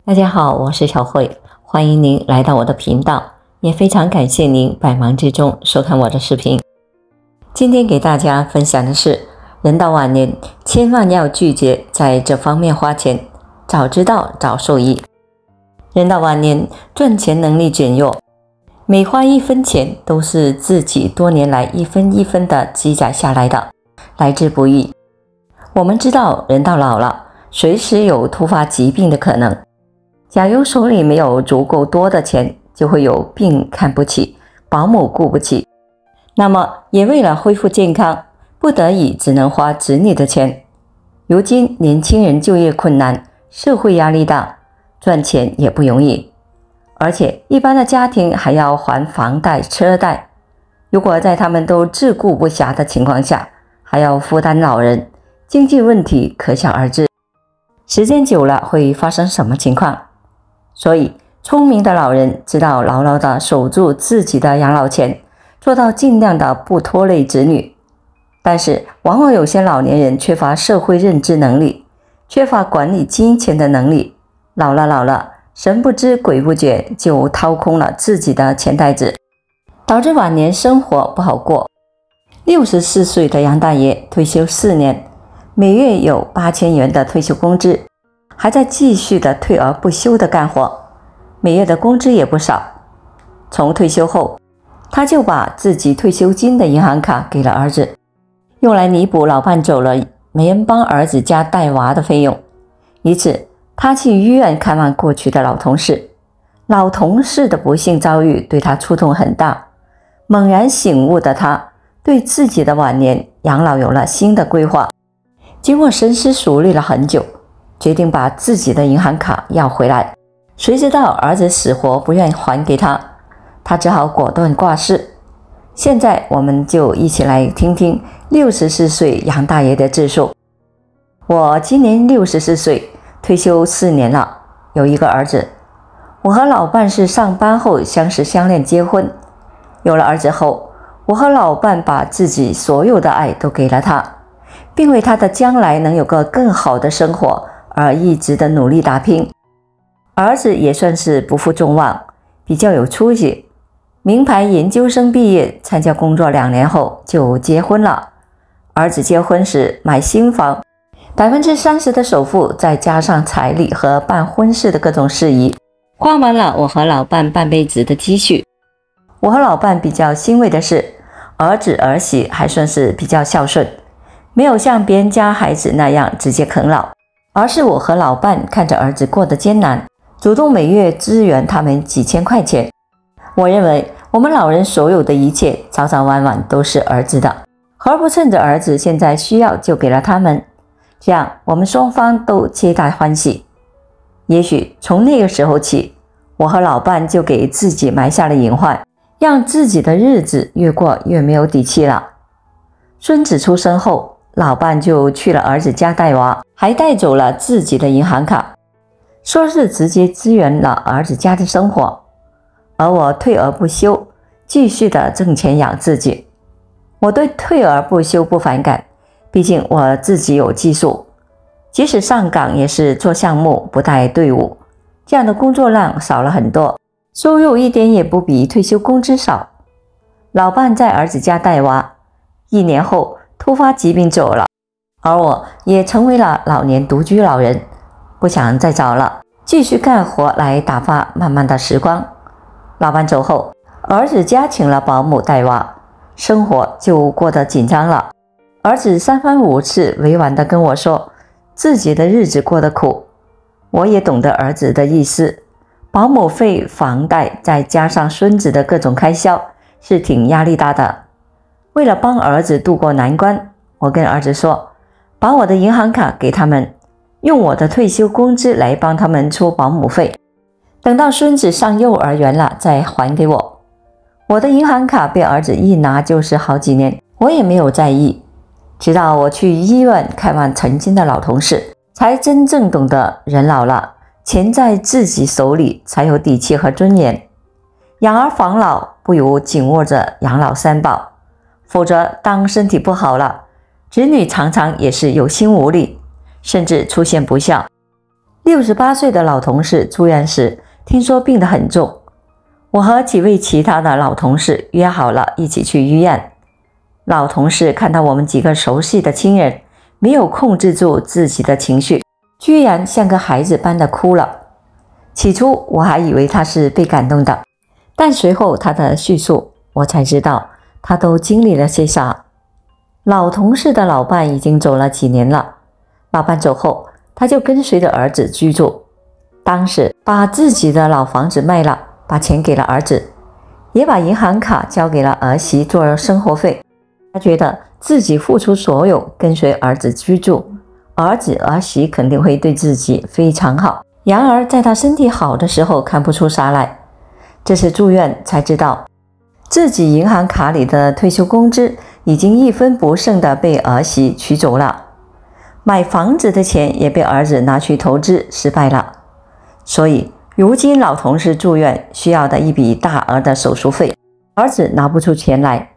大家好，我是小慧，欢迎您来到我的频道，也非常感谢您百忙之中收看我的视频。今天给大家分享的是，人到晚年千万要拒绝在这方面花钱，早知道早受益。人到晚年赚钱能力减弱，每花一分钱都是自己多年来一分一分的积攒下来的，来之不易。我们知道人到老了，随时有突发疾病的可能。假如手里没有足够多的钱，就会有病看不起，保姆顾不起。那么也为了恢复健康，不得已只能花子女的钱。如今年轻人就业困难，社会压力大，赚钱也不容易。而且一般的家庭还要还房贷、车贷。如果在他们都自顾不暇的情况下，还要负担老人，经济问题可想而知。时间久了会发生什么情况？所以聪明的老人知道牢牢地守住自己的养老钱，做到尽量的不拖累子女。但是往往有些老年人缺乏社会认知能力，缺乏管理金钱的能力，老了，神不知鬼不觉就掏空了自己的钱袋子，导致晚年生活不好过。64岁的杨大爷退休4年，每月有8000元的退休工资，还在继续的退而不休的干活，每月的工资也不少。从退休后，他就把自己退休金的银行卡给了儿子，用来弥补老伴走了没人帮儿子家带娃的费用。因此他去医院看望过去的老同事，老同事的不幸遭遇对他触动很大。猛然醒悟的他，对自己的晚年养老有了新的规划。经过深思熟虑了很久，决定把自己的银行卡要回来。谁知道儿子死活不愿还给他，他只好果断挂失。现在我们就一起来听听64岁杨大爷的自述。我今年64岁，退休4年了，有一个儿子。我和老伴是上班后相识相恋结婚，有了儿子后，我和老伴把自己所有的爱都给了他，并为他的将来能有个更好的生活而一直的努力打拼。儿子也算是不负众望，比较有出息，名牌研究生毕业，参加工作2年后就结婚了。儿子结婚时买新房，30%的首付，再加上彩礼和办婚事的各种事宜，花完了我和老伴半辈子的积蓄。我和老伴比较欣慰的是，儿子儿媳还算是比较孝顺，没有像别人家孩子那样直接啃老，而是我和老伴看着儿子过得艰难，主动每月支援他们几千块钱。我认为我们老人所有的一切早早晚晚都是儿子的，何不趁着儿子现在需要就给了他们，这样我们双方都皆大欢喜。也许从那个时候起，我和老伴就给自己埋下了隐患，让自己的日子越过越没有底气了。孙子出生后，老伴就去了儿子家带娃，还带走了自己的银行卡，说是直接支援了儿子家的生活。而我退而不休，继续的挣钱养自己。我对退而不休不反感，毕竟我自己有技术，即使上岗也是做项目不带队伍，这样的工作量少了很多，收入一点也不比退休工资少。老伴在儿子家带娃，1年后突发疾病走了，而我也成为了老年独居老人，不想再找了，继续干活来打发漫漫的时光。老伴走后，儿子家请了保姆带娃，生活就过得紧张了。儿子3番5次委婉地跟我说自己的日子过得苦，我也懂得儿子的意思，保姆费、房贷再加上孙子的各种开销，是挺压力大的。为了帮儿子渡过难关，我跟儿子说，把我的银行卡给他们，用我的退休工资来帮他们出保姆费，等到孙子上幼儿园了再还给我。我的银行卡被儿子一拿就是好几年，我也没有在意。直到我去医院看望曾经的老同事，才真正懂得人老了，钱在自己手里才有底气和尊严。养儿防老不如紧握着养老3宝，否则当身体不好了，子女常常也是有心无力，甚至出现不孝。68岁的老同事住院时，听说病得很重，我和几位其他的老同事约好了一起去医院。老同事看到我们几个熟悉的亲人没有控制住自己的情绪，居然像个孩子般的哭了。起初我还以为他是被感动的，但随后他的叙述，我才知道他都经历了些啥。老同事的老伴已经走了几年了，老伴走后，他就跟随着儿子居住。当时把自己的老房子卖了，把钱给了儿子，也把银行卡交给了儿媳做生活费。他觉得自己付出所有跟随儿子居住，儿子儿媳肯定会对自己非常好。然而在他身体好的时候看不出啥来，这次住院才知道自己银行卡里的退休工资已经一分不剩的被儿媳取走了，买房子的钱也被儿子拿去投资失败了。所以如今老同事住院需要的一笔大额的手术费，儿子拿不出钱来。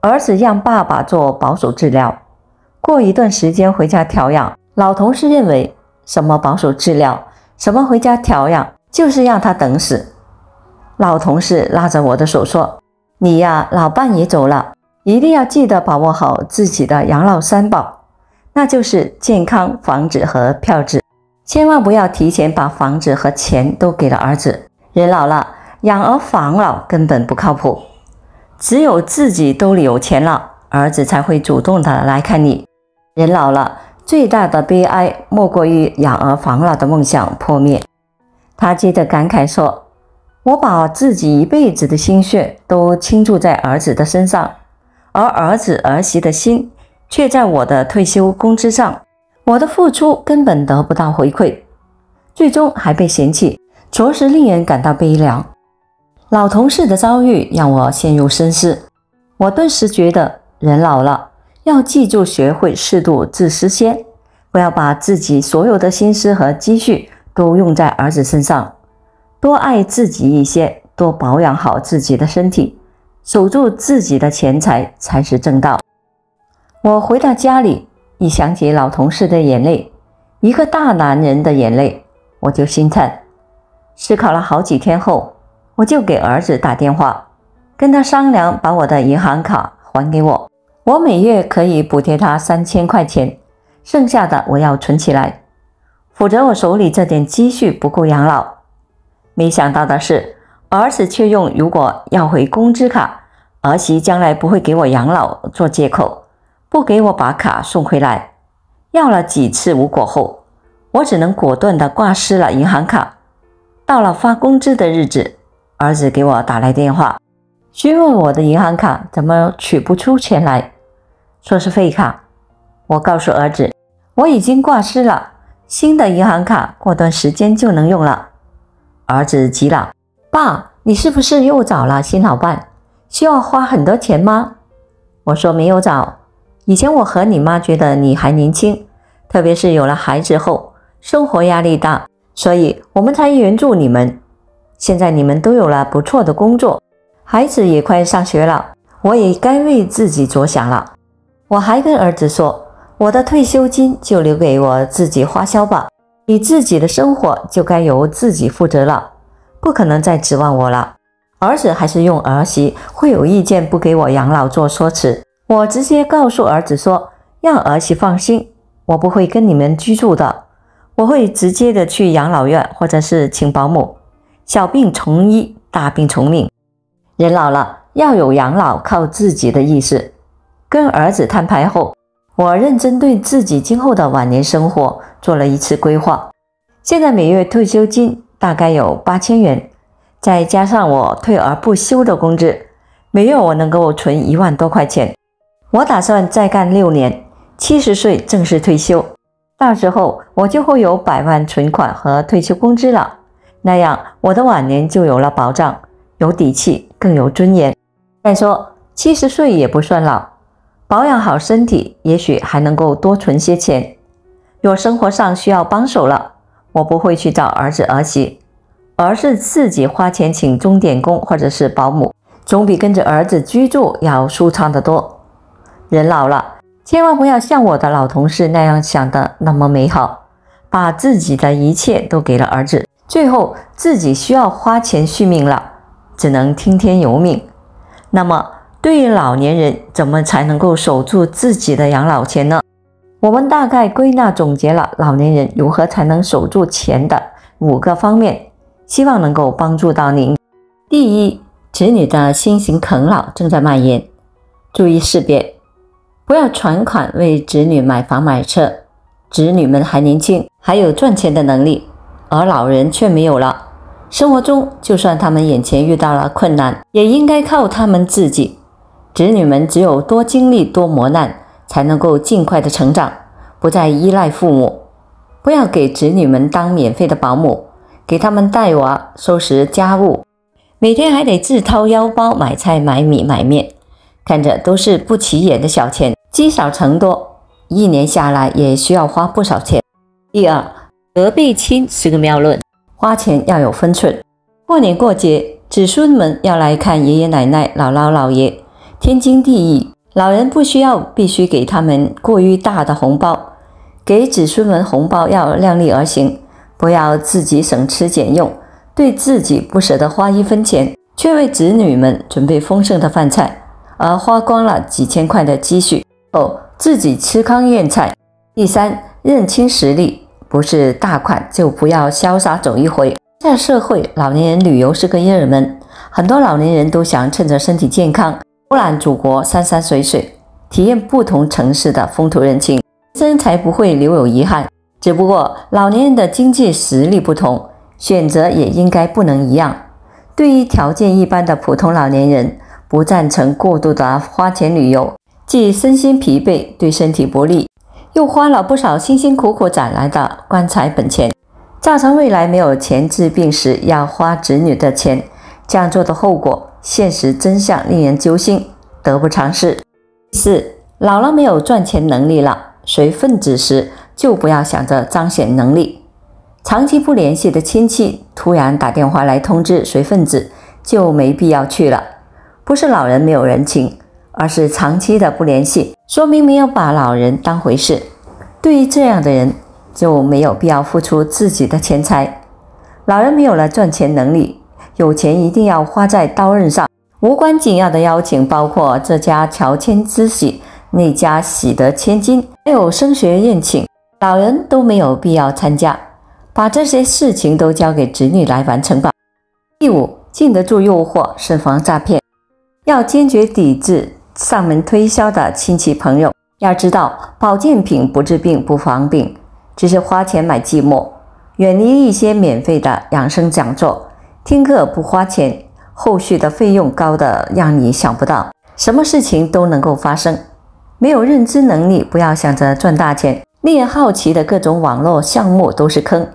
儿子让爸爸做保守治疗，过一段时间回家调养。老同事认为什么保守治疗，什么回家调养，就是让他等死。老同事拉着我的手说，你呀，老伴也走了，一定要记得把握好自己的养老三宝，那就是健康、房子和票子，千万不要提前把房子和钱都给了儿子。人老了，养儿防老根本不靠谱，只有自己兜里有钱了，儿子才会主动的来看你。人老了，最大的悲哀莫过于养儿防老的梦想破灭。他接着感慨说，我把自己一辈子的心血都倾注在儿子的身上，而儿子儿媳的心却在我的退休工资上，我的付出根本得不到回馈，最终还被嫌弃，着实令人感到悲凉。老同事的遭遇让我陷入深思，我顿时觉得人老了要记住学会适度自私些，不要把自己所有的心思和积蓄都用在儿子身上，多爱自己一些，多保养好自己的身体，守住自己的钱财才是正道。我回到家里，一想起老同事的眼泪，一个大男人的眼泪，我就心疼。思考了好几天后，我就给儿子打电话，跟他商量把我的银行卡还给我，我每月可以补贴他3000块钱，剩下的我要存起来，否则我手里这点积蓄不够养老。没想到的是，儿子却用如果要回工资卡，儿媳将来不会给我养老做借口，不给我把卡送回来。要了几次无果后，我只能果断地挂失了银行卡。到了发工资的日子，儿子给我打来电话，询问我的银行卡怎么取不出钱来，说是废卡。我告诉儿子，我已经挂失了，新的银行卡过段时间就能用了。儿子急了，爸，你是不是又找了新老伴？需要花很多钱吗？我说没有找，以前我和你妈觉得你还年轻，特别是有了孩子后，生活压力大，所以我们才援助你们。现在你们都有了不错的工作，孩子也快上学了，我也该为自己着想了。我还跟儿子说，我的退休金就留给我自己花销吧，你自己的生活就该由自己负责了，不可能再指望我了。儿子还是用儿媳会有意见不给我养老做说辞，我直接告诉儿子说，让儿媳放心，我不会跟你们居住的，我会直接的去养老院或者是请保姆，小病从医，大病从命。人老了要有养老靠自己的意识。跟儿子摊牌后，我认真对自己今后的晚年生活做了一次规划。现在每月退休金大概有8000元，再加上我退而不休的工资，每月我能够存1万多块钱。我打算再干6年，70岁正式退休，到时候我就会有100万存款和退休工资了，那样我的晚年就有了保障，有底气，更有尊严。再说70岁也不算老，保养好身体，也许还能够多存些钱。若生活上需要帮手了，我不会去找儿子儿媳，而是自己花钱请钟点工或者是保姆，总比跟着儿子居住要舒畅得多。人老了，千万不要像我的老同事那样想的那么美好，把自己的一切都给了儿子，最后自己需要花钱续命了，只能听天由命。那么对于老年人，怎么才能够守住自己的养老钱呢？我们大概归纳总结了老年人如何才能守住钱的5个方面，希望能够帮助到您。第一，子女的新型啃老正在蔓延，注意识别，不要全款为子女买房买车，子女们还年轻，还有赚钱的能力，而老人却没有了。生活中就算他们眼前遇到了困难，也应该靠他们自己。子女们只有多经历多磨难，才能够尽快的成长，不再依赖父母。不要给子女们当免费的保姆，给他们带娃、收拾家务，每天还得自掏腰包买菜买米买面，看着都是不起眼的小钱，积少成多，1年下来也需要花不少钱。第二，隔辈亲是个妙论，花钱要有分寸。过年过节，子孙们要来看爷爷奶奶、姥姥姥爷，天经地义，老人不需要必须给他们过于大的红包，给子孙们红包要量力而行，不要自己省吃俭用，对自己不舍得花1分钱，却为子女们准备丰盛的饭菜，而花光了几千块的积蓄后，自己吃糠咽菜。第三，认清实力，不是大款就不要潇洒走一回。在社会，老年人旅游是个热门，很多老年人都想趁着身体健康，游览祖国山山水水，体验不同城市的风土人情，人生才不会留有遗憾。只不过老年人的经济实力不同，选择也应该不能一样。对于条件一般的普通老年人，不赞成过度的花钱旅游，既身心疲惫，对身体不利，又花了不少辛辛苦苦攒来的棺材本钱，造成未来没有钱治病时要花子女的钱。这样做的后果，现实真相令人揪心，得不偿失。4. 老了没有赚钱能力了，随份子时就不要想着彰显能力。长期不联系的亲戚突然打电话来通知随份子，就没必要去了。不是老人没有人情，而是长期的不联系，说明没有把老人当回事。对于这样的人，就没有必要付出自己的钱财。老人没有了赚钱能力，有钱一定要花在刀刃上。无关紧要的邀请包括这家乔迁之喜，那家喜得千金，还有升学宴请，老人都没有必要参加，把这些事情都交给子女来完成吧。第5，禁得住诱惑，慎防诈骗。要坚决抵制上门推销的亲戚朋友。要知道，保健品不治病不防病，只是花钱买寂寞。远离一些免费的养生讲座，听课不花钱，后续的费用高的让你想不到。什么事情都能够发生，没有认知能力，不要想着赚大钱。令人好奇的各种网络项目都是坑，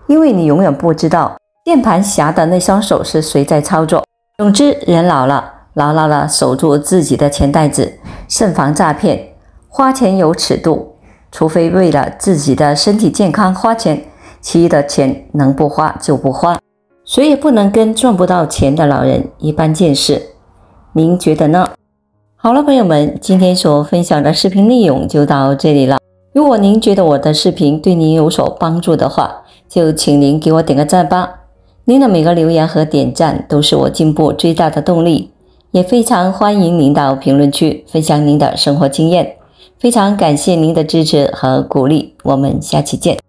因为你永远不知道键盘侠的那双手是谁在操作。总之，人老了，牢牢地守住自己的钱袋子，慎防诈骗。花钱有尺度，除非为了自己的身体健康花钱，其余的钱能不花就不花。谁也不能跟赚不到钱的老人一般见识，您觉得呢？好了，朋友们，今天所分享的视频内容就到这里了。如果您觉得我的视频对您有所帮助的话，就请您给我点个赞吧。您的每个留言和点赞都是我进步最大的动力，也非常欢迎您到评论区分享您的生活经验。非常感谢您的支持和鼓励，我们下期见。